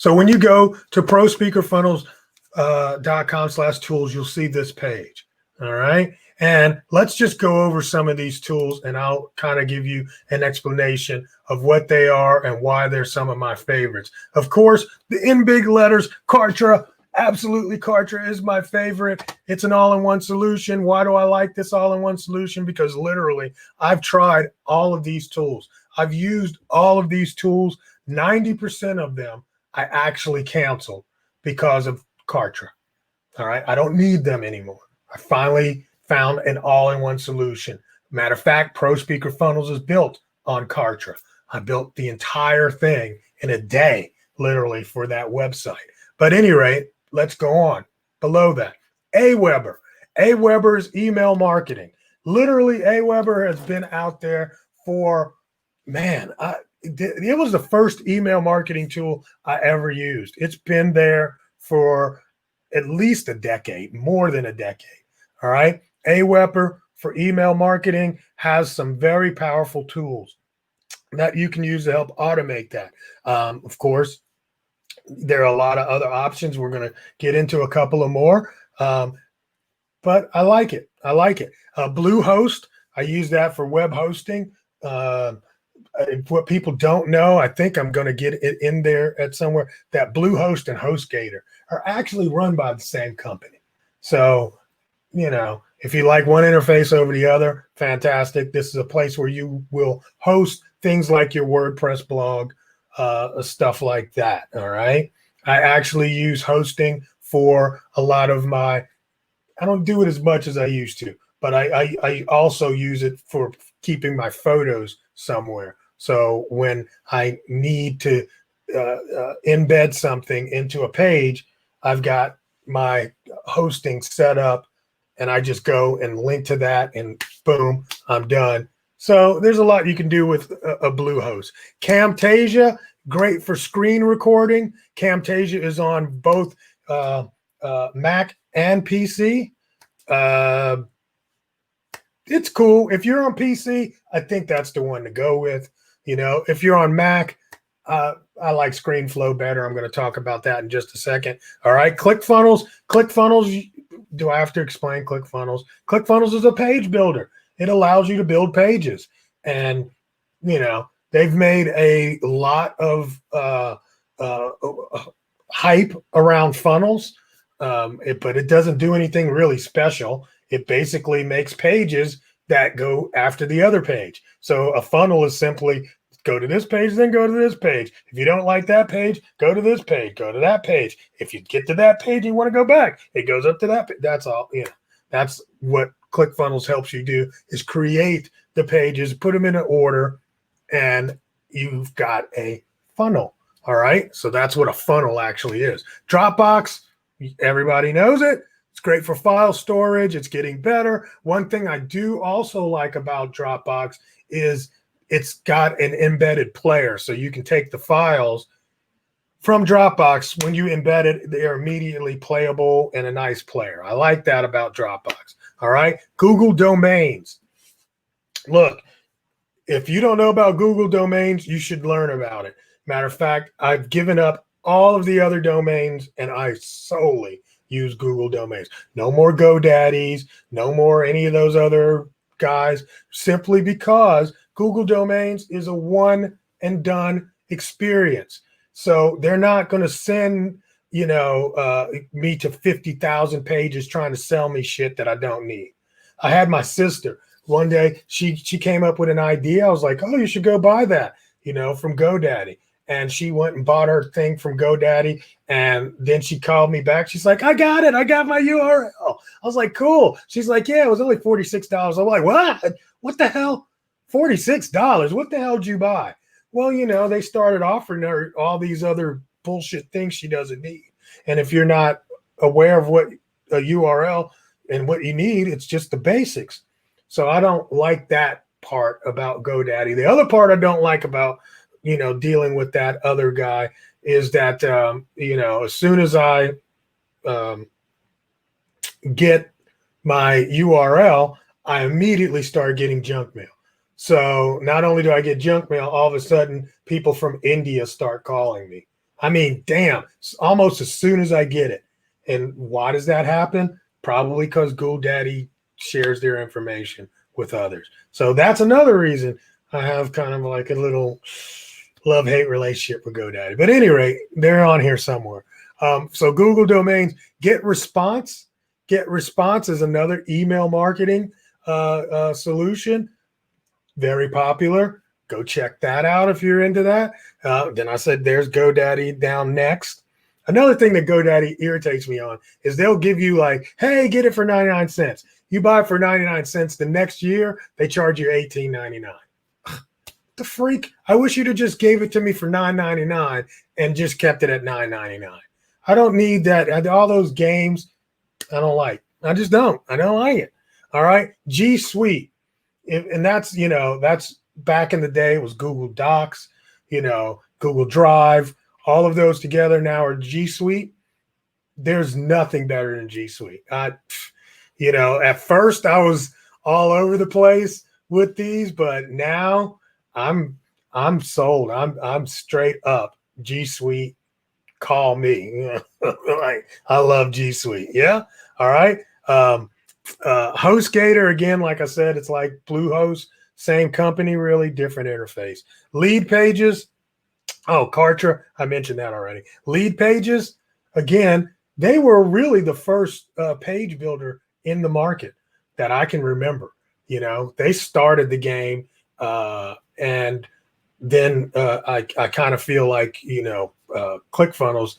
So when you go to prospeakerfunnels.com/tools, you'll see this page. All right. And let's just go over some of these tools and I'll kind of give you an explanation of what they are and why they're some of my favorites. Of course, in big letters, Kartra. Absolutely, Kartra is my favorite. It's an all-in-one solution. Why do I like this all-in-one solution? Because literally, I've tried all of these tools. I've used all of these tools. 90% of them I actually canceled because of Kartra. All right. I don't need them anymore. I finally found an all-in-one solution. Matter of fact, Pro Speaker Funnels is built on Kartra. I built the entire thing in a day, literally, for that website. But at any rate, let's go on. Below that, Aweber. Aweber's email marketing. Literally, Aweber has been out there for, man, it was the first email marketing tool I ever used. It's been there for at least a decade, more than a decade. All right. Aweber for email marketing has some very powerful tools that you can use to help automate that. Of course, there are a lot of other options. We're going to get into a couple of more, but I like it. I like it. Bluehost, I use that for web hosting. What people don't know, I think I'm going to get it in there at somewhere, that Bluehost and HostGator are actually run by the same company. So, if you like one interface over the other, fantastic. This is a place where you will host things like your WordPress blog, stuff like that. All right. I actually use hosting for a lot of I don't do it as much as I used to, but I also use it for keeping my photos somewhere. So when I need to embed something into a page, I've got my hosting set up and I just go and link to that and boom, I'm done. So there's a lot you can do with a Bluehost. Camtasia, great for screen recording. Camtasia is on both Mac and PC. It's cool. If you're on PC, I think that's the one to go with. If you're on Mac, I like ScreenFlow better. I'm going to talk about that in just a second. All right. ClickFunnels. ClickFunnels. Do I have to explain ClickFunnels? ClickFunnels is a page builder. It allows you to build pages. And, they've made a lot of hype around funnels, but it doesn't do anything really special. It basically makes pages that go after the other page. So a funnel is simply go to this page, then go to this page. If you don't like that page, go to this page, go to that page. If you get to that page, you want to go back, it goes up to that page. That's all. That's what ClickFunnels helps you do, is create the pages, put them in an order, and you've got a funnel. All right. So that's what a funnel actually is. Dropbox, everybody knows it. It's great for file storage. It's getting better. One thing I do also like about Dropbox is it's got an embedded player. So you can take the files from Dropbox. When you embed it, they are immediately playable in a nice player. I like that about Dropbox. All right. Google Domains. Look, if you don't know about Google Domains, you should learn about it. Matter of fact, I've given up all of the other domains and I solely use Google Domains. No more GoDaddies, no more any of those other guys, simply because Google Domains is a one and done experience. So they're not going to send, me to 50,000 pages trying to sell me shit that I don't need. I had my sister one day, she came up with an idea. I was like, oh, you should go buy that, from GoDaddy. And she went and bought her thing from GoDaddy. And then she called me back. She's like, I got it. I got my URL. I was like, cool. She's like, yeah, it was only $46. I'm like, what? What the hell? $46? What the hell did you buy? Well, they started offering her all these other bullshit things she doesn't need. And if you're not aware of what a URL and what you need, it's just the basics. So I don't like that part about GoDaddy. The other part I don't like about dealing with that other guy is that, as soon as I get my URL, I immediately start getting junk mail. So not only do I get junk mail, all of a sudden people from India start calling me. I mean, damn, almost as soon as I get it. And why does that happen? Probably because GoDaddy shares their information with others. So that's another reason I have kind of like a little love-hate relationship with GoDaddy. But at any rate, they're on here somewhere. So Google Domains, GetResponse. GetResponse is another email marketing solution. Very popular. Go check that out if you're into that. Then I said there's GoDaddy down next. Another thing that GoDaddy irritates me on is they'll give you like, hey, get it for 99 cents. You buy it for 99 cents. The next year, they charge you $18.99. The freak. I wish you'd have just gave it to me for $9.99 and just kept it at $9.99. I don't need that. All those games, I don't like. I just don't. I don't like it. All right. G Suite. And that's, that's back in the day, it was Google Docs, Google Drive, all of those together now are G Suite. There's nothing better than G Suite. At first I was all over the place with these, but now I'm sold. I'm straight up G Suite. Call me. Like, I love G Suite. Yeah. All right. HostGator, again, like I said, it's like Bluehost, same company, really different interface. Lead Pages. Oh, Kartra, I mentioned that already. Lead Pages, again, they were really the first page builder in the market that I can remember. They started the game, and then I kind of feel like, ClickFunnels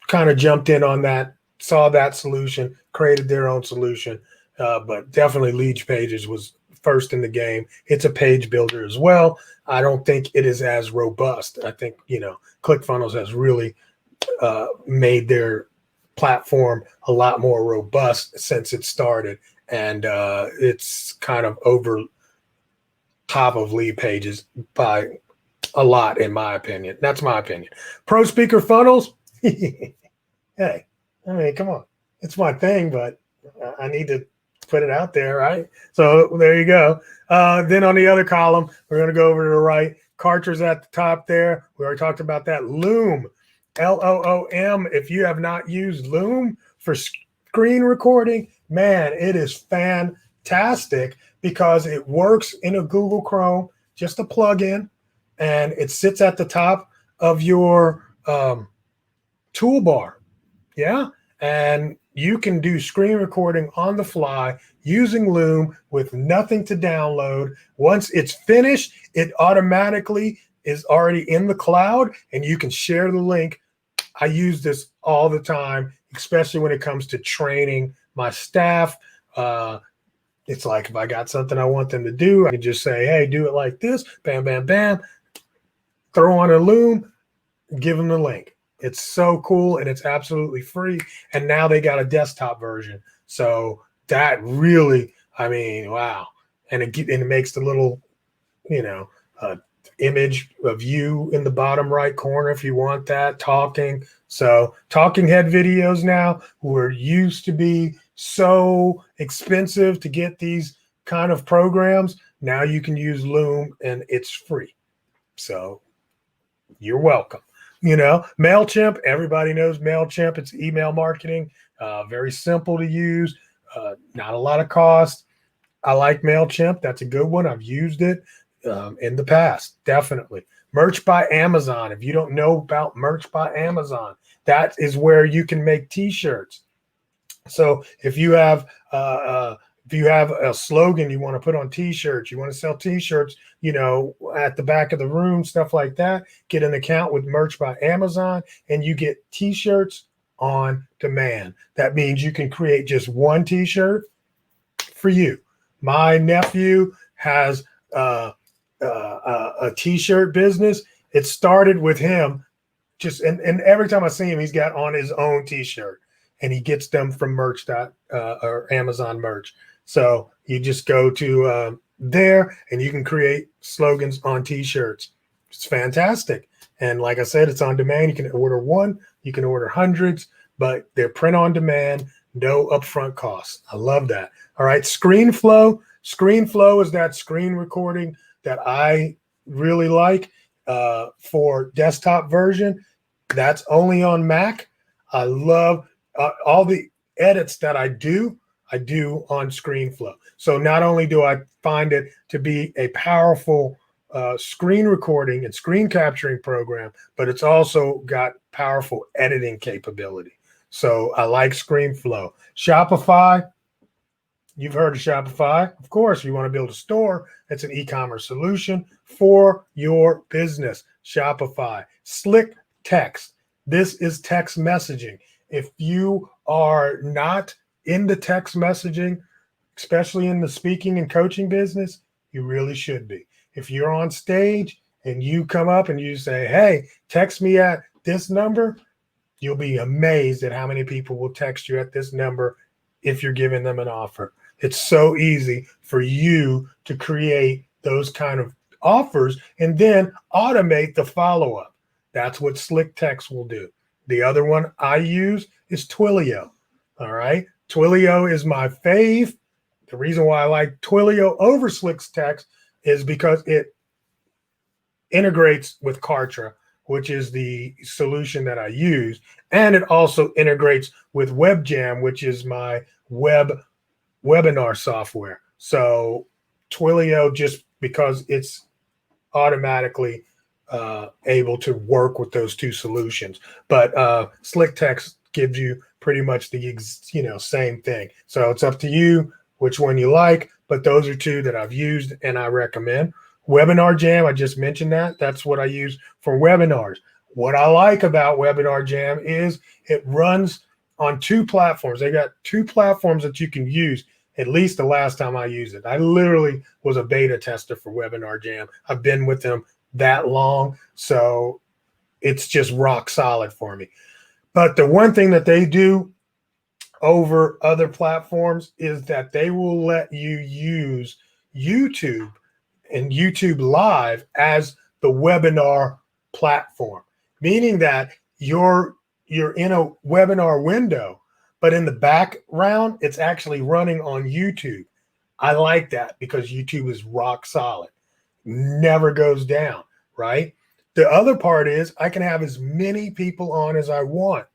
kind of jumped in on that, saw that solution, created their own solution. But definitely Lead Pages was first in the game. It's a page builder as well. I don't think it is as robust. I think, ClickFunnels has really made their platform a lot more robust since it started. And it's kind of over top of Lead Pages by a lot, in my opinion. That's my opinion. Pro Speaker Funnels. Hey, I mean, come on. It's my thing, but I need to put it out there, right? So there you go. Then on the other column, we're going to go over to the right. Kartra's at the top there. We already talked about that. Loom, Loom. If you have not used Loom for screen recording, man, it is fantastic because it works in a Google Chrome, just a plugin, and it sits at the top of your toolbar. Yeah. And you can do screen recording on the fly using Loom with nothing to download. Once it's finished, it automatically is already in the cloud and you can share the link. I use this all the time, especially when it comes to training my staff. It's like if I got something I want them to do, I can just say, hey, do it like this, bam, bam, bam, throw on a Loom, give them the link. It's so cool and it's absolutely free. And now they got a desktop version. So that really, I mean, wow. And it makes the little, image of you in the bottom right corner if you want that, talking. So talking head videos now were used to be so expensive to get these kind of programs. Now you can use Loom and it's free. So you're welcome. MailChimp, everybody knows MailChimp. It's email marketing, very simple to use, not a lot of cost. I like MailChimp. That's a good one. I've used it in the past, definitely. Merch by Amazon. If you don't know about Merch by Amazon, that is where you can make T-shirts. So if you have a slogan you want to put on T-shirts, you want to sell T-shirts, at the back of the room, stuff like that, get an account with Merch by Amazon and you get T-shirts on demand. That means you can create just one T-shirt for you. My nephew has a T-shirt business. It started with him and every time I see him, he's got on his own T-shirt and he gets them from or Amazon Merch. So you just go to there and you can create slogans on T-shirts. It's fantastic. And like I said, it's on demand. You can order one, you can order hundreds, but they're print on demand, no upfront costs. I love that. All right. ScreenFlow. ScreenFlow is that screen recording that I really like for desktop version. That's only on Mac. I love all the edits that I do on ScreenFlow. So not only do I find it to be a powerful screen recording and screen capturing program, but it's also got powerful editing capability. So I like ScreenFlow. Shopify, you've heard of Shopify. Of course, you want to build a store. It's an e-commerce solution for your business. Shopify. Slick Text. This is text messaging. If you are not into text messaging, especially in the speaking and coaching business, you really should be. If you're on stage and you come up and you say, hey, text me at this number, you'll be amazed at how many people will text you at this number if you're giving them an offer. It's so easy for you to create those kind of offers and then automate the follow-up. That's what Slick Text will do. The other one I use is Twilio. All right. Twilio is my fave. The reason why I like Twilio over Slick Text is because it integrates with Kartra, which is the solution that I use. And it also integrates with WebJam, which is my webinar software. So Twilio, just because it's automatically able to work with those two solutions. But Slick Text gives you pretty much the same thing. So it's up to you which one you like, but those are two that I've used and I recommend. Webinar Jam, I just mentioned that. That's what I use for webinars. What I like about Webinar Jam is it runs on two platforms. They got two platforms that you can use, at least the last time I used it. I literally was a beta tester for Webinar Jam. I've been with them that long, so it's just rock solid for me. But the one thing that they do over other platforms is that they will let you use YouTube and YouTube Live as the webinar platform, meaning that you're in a webinar window, but in the background, it's actually running on YouTube. I like that because YouTube is rock solid, never goes down, right? The other part is I can have as many people on as I want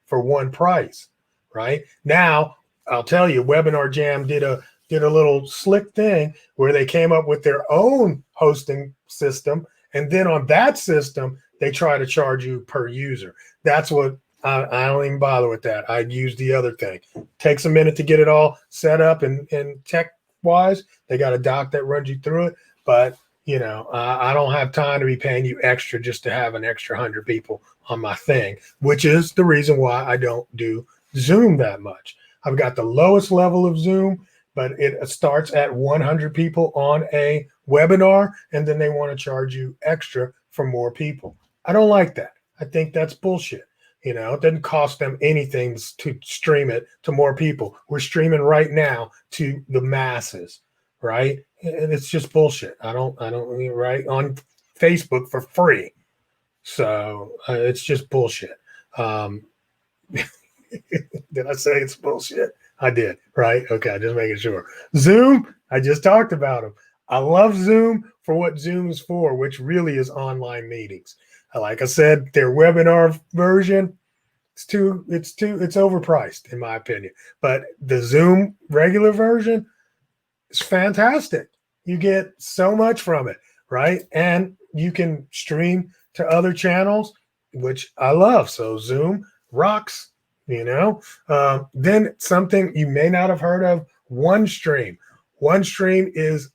for one price, right? Now, I'll tell you, Webinar Jam did a little slick thing where they came up with their own hosting system. And then on that system, they try to charge you per user. That's what I don't even bother with that. I'd use the other thing. Takes a minute to get it all set up and tech wise. They got a doc that runs you through it. But, I don't have time to be paying you extra just to have an extra 100 people on my thing, which is the reason why I don't do Zoom that much. I've got the lowest level of Zoom, but it starts at 100 people on a webinar, and then they want to charge you extra for more people. I don't like that. I think that's bullshit. It doesn't cost them anything to stream it to more people. We're streaming right now to the masses, right? And it's just bullshit. I don't right on Facebook for free. So it's just bullshit. Did I say it's bullshit? I did, right? Okay, just making sure. Zoom, I just talked about them. I love Zoom for what Zoom is for, which really is online meetings. Like I said, their webinar version, it's overpriced in my opinion. But the Zoom regular version is fantastic. You get so much from it, right? And you can stream to other channels, which I love. So Zoom rocks. Then something you may not have heard of, OneStream. OneStream is,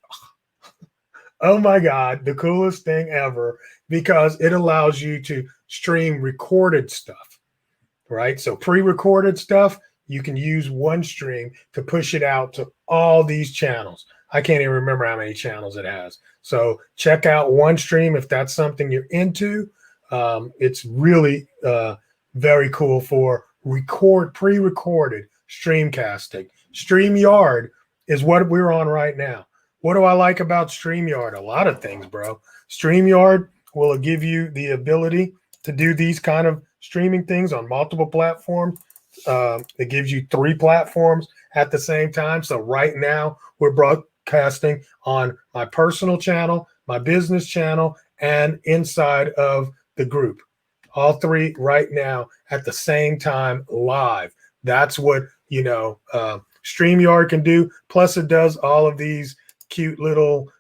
oh my God, the coolest thing ever because it allows you to stream recorded stuff, right? So pre-recorded stuff, you can use OneStream to push it out to all these channels. I can't even remember how many channels it has. So check out OneStream if that's something you're into. It's really very cool for pre-recorded streamcasting. StreamYard is what we're on right now. What do I like about StreamYard? A lot of things, bro. StreamYard will give you the ability to do these kind of streaming things on multiple platforms. It gives you 3 platforms at the same time. So right now we're broadcasting on my personal channel, my business channel, and inside of the group. all three right now at the same time live. That's what, StreamYard can do. Plus it does all of these cute little,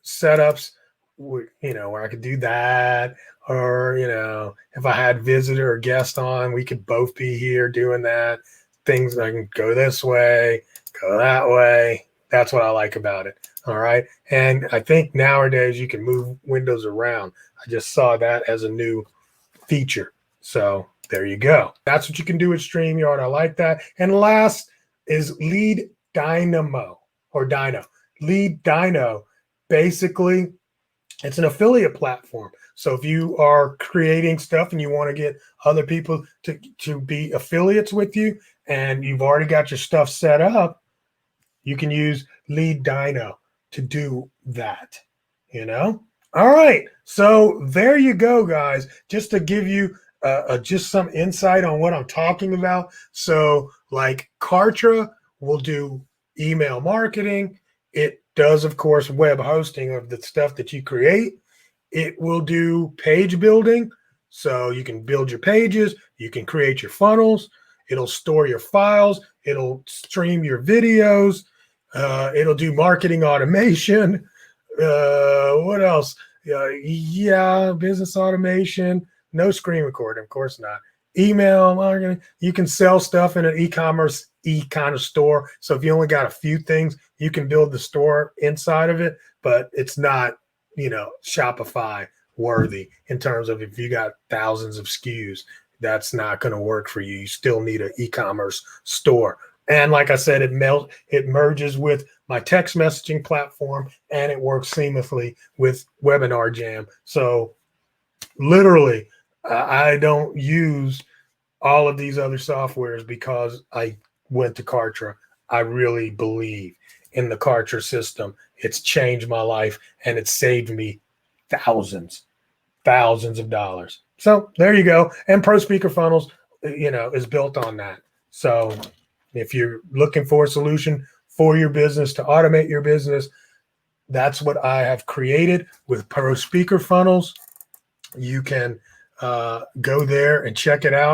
setups, where I could do that. Or, if I had visitor or guest on, we could both be here doing that. Things I can go this way, go that way. That's what I like about it. All right. And I think nowadays you can move windows around. I just saw that as a new feature. So there you go. That's what you can do with StreamYard. I like that. And last is Lead Dynamo or Dino. Lead Dino, basically, it's an affiliate platform. So if you are creating stuff and you want to get other people to be affiliates with you and you've already got your stuff set up, you can use Lead Dino to do that, All right. So there you go, guys. Just to give you just some insight on what I'm talking about. So like Kartra will do email marketing. It does, of course, web hosting of the stuff that you create. It will do page building. So you can build your pages. You can create your funnels. It'll store your files. It'll stream your videos. It'll do marketing automation. What else? Business automation. No screen recording, of course not. Email marketing. You can sell stuff in an e-commerce kind of store. So if you only got a few things, you can build the store inside of it, but it's not, Shopify worthy in terms of if you got thousands of SKUs, that's not going to work for you. You still need an e-commerce store. And like I said, it merges with my text messaging platform and it works seamlessly with Webinar Jam. So literally, I don't use all of these other softwares because I went to Kartra. I really believe in the Kartra system. It's changed my life and it's saved me thousands of dollars. So there you go. And Pro Speaker Funnels, is built on that. So if you're looking for a solution for your business to automate your business, that's what I have created with Pro Speaker Funnels. You can go there and check it out.